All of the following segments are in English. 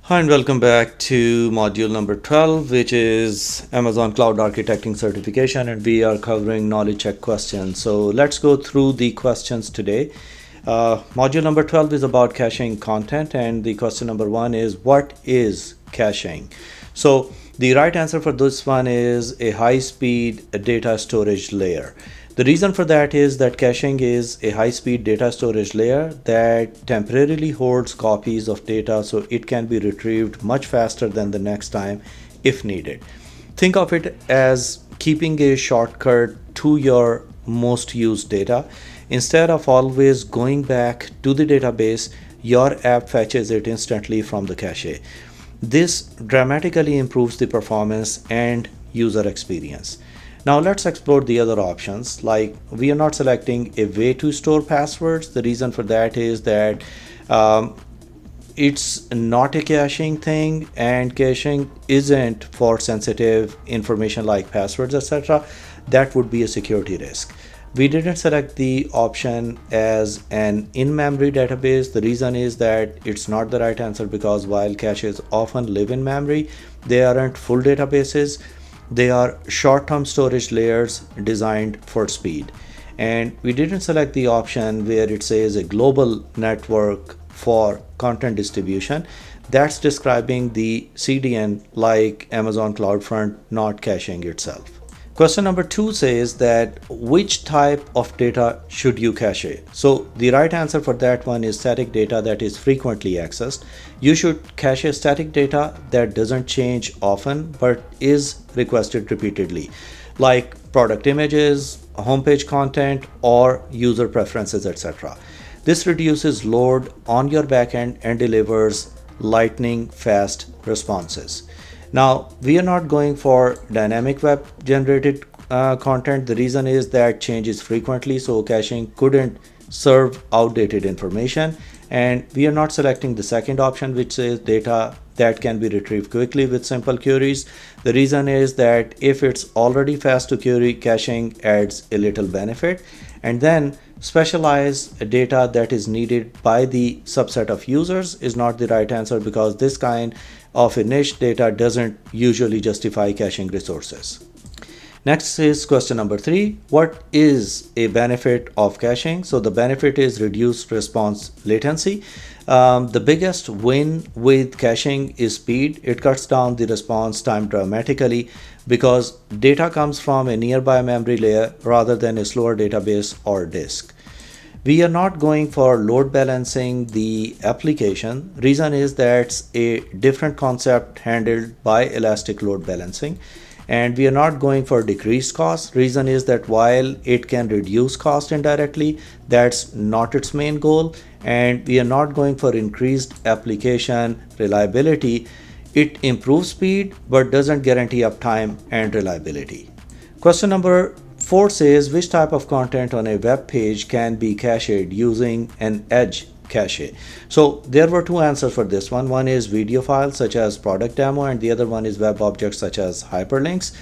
Hi and welcome back to module number 12, which is Amazon Cloud Architecting certification, and we are covering knowledge check questions. So let's go through the questions today. Module number 12 is about caching content, and the question number 1 is, what is caching? So the right answer for this one is a high-speed data storage layer. The reason for that is that caching is a high-speed data storage layer that temporarily holds copies of data so it can be retrieved much faster than the next time if needed. Think of it as keeping a shortcut to your most used data. Instead of always going back to the database, your app fetches it instantly from the cache. This dramatically improves the performance and user experience. Now let's explore the other options. Like, we are not selecting a way to store passwords. The reason for that is that it's not a caching thing, and caching isn't for sensitive information like passwords, etc. That would be a security risk. We didn't select the option as an in-memory database. The reason is that it's not the right answer, because while caches often live in memory, they aren't full databases. They are short-term storage layers designed for speed. And we didn't select the option where it says a global network for content distribution. That's describing the CDN like Amazon CloudFront, not caching itself. Question number 2 says that which type of data should you cache? So the right answer for that one is static data that is frequently accessed. You should cache static data that doesn't change often but is requested repeatedly, like product images, homepage content, or user preferences, etc. This reduces load on your backend and delivers lightning fast responses. Now, we are not going for dynamic web generated content. The reason is that changes frequently, so caching couldn't serve outdated information. And we are not selecting the second option, which is data that can be retrieved quickly with simple queries. The reason is that if it's already fast to query, caching adds a little benefit. And then specialized data that is needed by the subset of users is not the right answer, because this kind of a niche data doesn't usually justify caching resources. Next is question number 3. What is a benefit of caching? So the benefit is reduced response latency. The biggest win with caching is speed. It cuts down the response time dramatically because data comes from a nearby memory layer rather than a slower database or disk. We are not going for load balancing the application. Reason is that's a different concept handled by elastic load balancing. And we are not going for decreased cost. Reason is that while it can reduce cost indirectly, that's not its main goal. And we are not going for increased application reliability. It improves speed but doesn't guarantee uptime and reliability. Question number 4 says, which type of content on a web page can be cached using an edge cache? So there were 2 answers for this one. One is video files such as product demo, and the other one is web objects such as hyperlinks.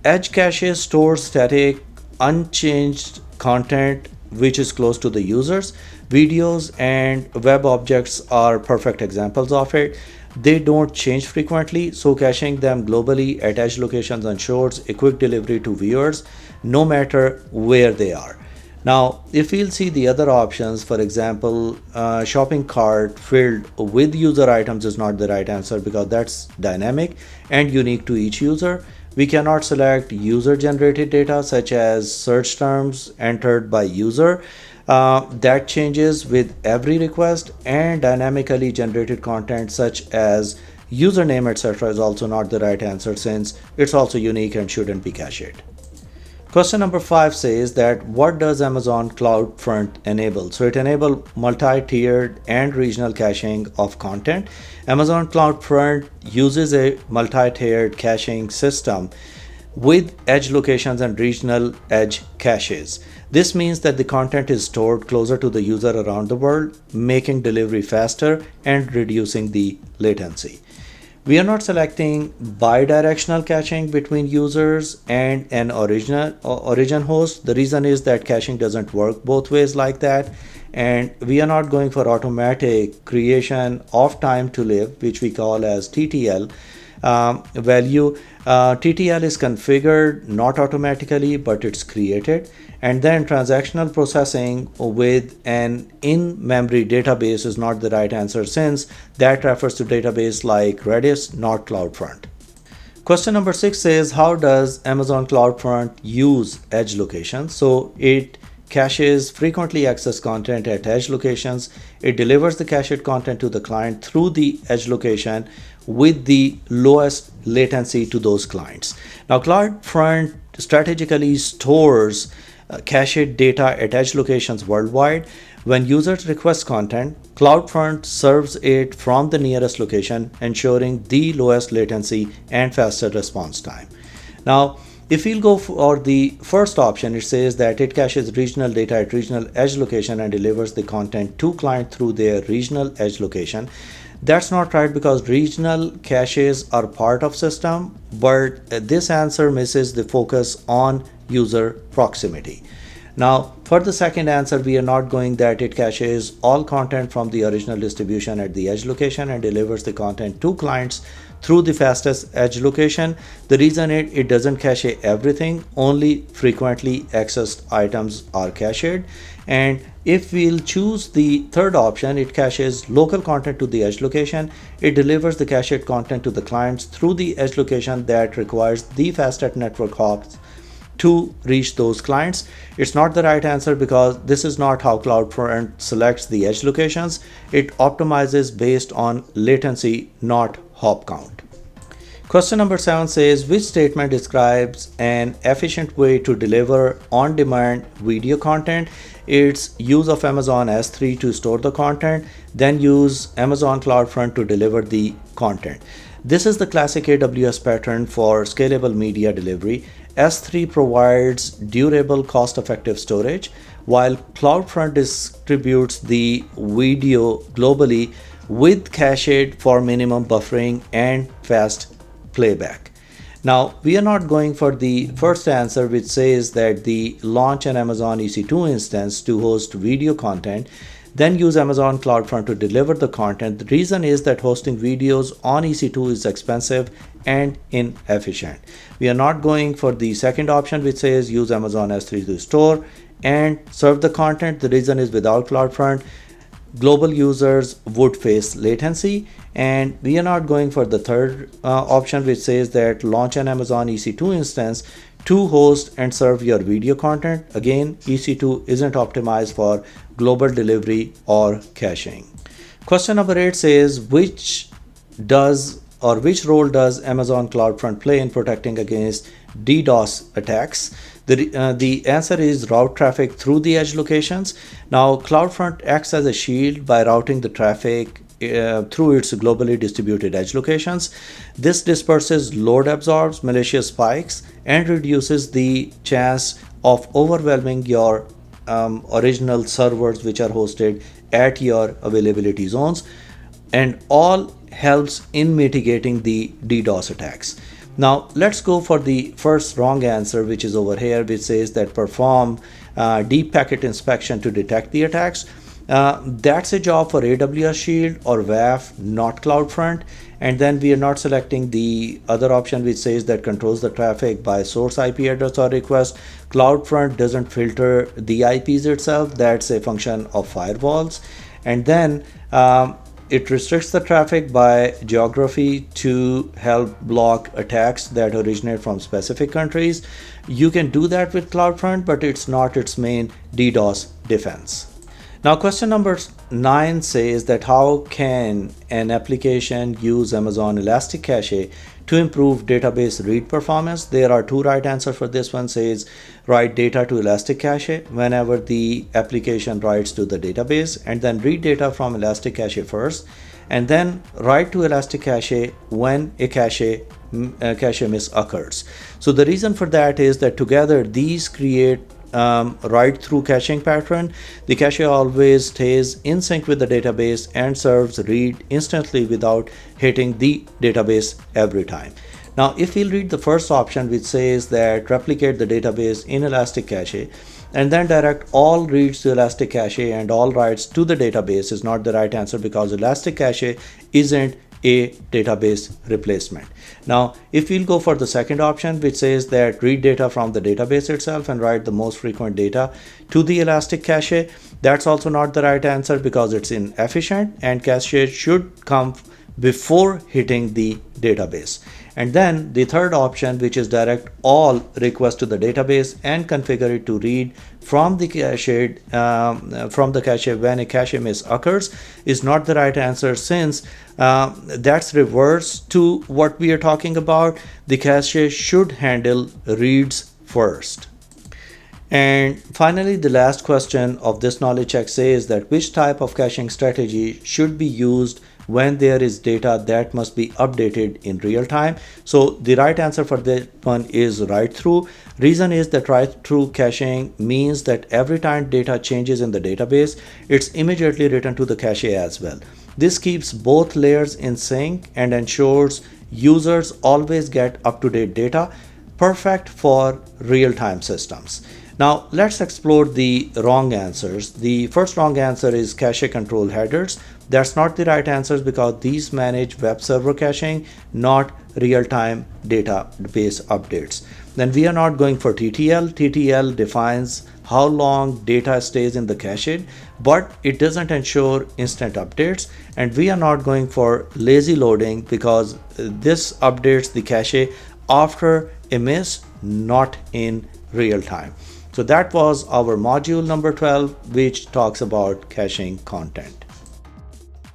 Edge cache stores static, unchanged content which is close to the users. Videos and web objects are perfect examples of it. They don't change frequently, so caching them globally at edge locations ensures a quick delivery to viewers no matter where they are. Now, if we'll see the other options, for example, shopping cart filled with user items is not the right answer, because that's dynamic and unique to each user. We cannot select user-generated data such as search terms entered by user. That changes with every request, and dynamically generated content such as username, etc. is also not the right answer, since it's also unique and shouldn't be cached. Question number 5 says that what does Amazon CloudFront enable? So it enables multi-tiered and regional caching of content. Amazon CloudFront uses a multi-tiered caching system with edge locations and regional edge caches. This means that the content is stored closer to the user around the world, making delivery faster and reducing the latency. We are not selecting bidirectional caching between users and an origin host. The reason is that caching doesn't work both ways like that. And we are not going for automatic creation of time to live, which we call as TTL value. TTL is configured not automatically, but it's created. And then transactional processing with an in-memory database is not the right answer, since that refers to database like Redis, not CloudFront. Question number 6 says, how does Amazon CloudFront use edge locations? So it caches frequently accessed content at edge locations. It delivers the cached content to the client through the edge location with the lowest latency to those clients. Now, CloudFront strategically stores cached data at edge locations worldwide. When users request content, CloudFront serves it from the nearest location, ensuring the lowest latency and faster response time. Now, if we'll go for the first option, it says that it caches regional data at regional edge location and delivers the content to client through their regional edge location. That's not right, because regional caches are part of system, but this answer misses the focus on user proximity. Now, for the second answer, we are not going that it caches all content from the original distribution at the edge location and delivers the content to clients through the fastest edge location. The reason it doesn't cache everything, only frequently accessed items are cached. And if we'll choose the third option, it caches local content to the edge location. It delivers the cached content to the clients through the edge location that requires the fastest network hops to reach those clients. It's not the right answer, because this is not how CloudFront selects the edge locations. It optimizes based on latency, not hop count. Question number 7 says, which statement describes an efficient way to deliver on-demand video content? It's use of Amazon S3 to store the content, then use Amazon CloudFront to deliver the content. This is the classic AWS pattern for scalable media delivery. S3 provides durable, cost-effective storage, while CloudFront distributes the video globally with cached for minimum buffering and fast playback. Now, we are not going for the first answer, which says that the launch an Amazon EC2 instance to host video content, then use Amazon CloudFront to deliver the content. The reason is that hosting videos on EC2 is expensive and inefficient. We are not going for the second option, which says use Amazon S3 to store and serve the content. The reason is without CloudFront, global users would face latency. And we are not going for the third option, which says that launch an Amazon EC2 instance to host and serve your video content. Again, EC2 isn't optimized for global delivery or caching. Question number 8 says, which role does Amazon CloudFront play in protecting against DDoS attacks? The answer is route traffic through the edge locations. Now, CloudFront acts as a shield by routing the traffic through its globally distributed edge locations. This disperses load absorbs malicious spikes and reduces the chance of overwhelming your original servers which are hosted at your availability zones, and all helps in mitigating the DDoS attacks. Now, let's go for the first wrong answer, which is over here, which says that perform deep packet inspection to detect the attacks. That's a job for AWS Shield or WAF, not CloudFront. And then we are not selecting the other option, which says that controls the traffic by source IP address or request. CloudFront doesn't filter the IPs itself. That's a function of firewalls. And then it restricts the traffic by geography to help block attacks that originate from specific countries. You can do that with CloudFront, but it's not its main DDoS defense. Now, question number 9 says that how can an application use Amazon Elastic Cache to improve database read performance? There are two right answers for this one. Says write data to Elastic Cache whenever the application writes to the database, and then read data from Elastic Cache first, and then write to Elastic Cache when a cache miss occurs. So the reason for that is that together these create write-through caching pattern, the cache always stays in sync with the database and serves read instantly without hitting the database every time. Now, if we'll read the first option, which says that replicate the database in Elastic Cache and then direct all reads to Elastic Cache and all writes to the database, is not the right answer because Elastic Cache isn't a database replacement. Now, if we'll go for the second option, which says that read data from the database itself and write the most frequent data to the Elastic Cache, that's also not the right answer because it's inefficient and cache should come before hitting the database. And then the third option, which is direct all requests to the database and configure it to read from the cache when a cache miss occurs, is not the right answer since that's reverse to what we are talking about. The cache should handle reads first. And finally, the last question of this knowledge check says that which type of caching strategy should be used when there is data that must be updated in real time. So the right answer for that one is write through. Reason is that write through caching means that every time data changes in the database, it's immediately written to the cache as well. This keeps both layers in sync and ensures users always get up-to-date data, perfect for real-time systems. Now let's explore the wrong answers. The first wrong answer is cache control headers. That's not the right answer because these manage web server caching, not real-time database updates. Then we are not going for TTL. TTL defines how long data stays in the cache, but it doesn't ensure instant updates. And we are not going for lazy loading because this updates the cache after a miss, not in real time. So that was our module number 12, which talks about caching content.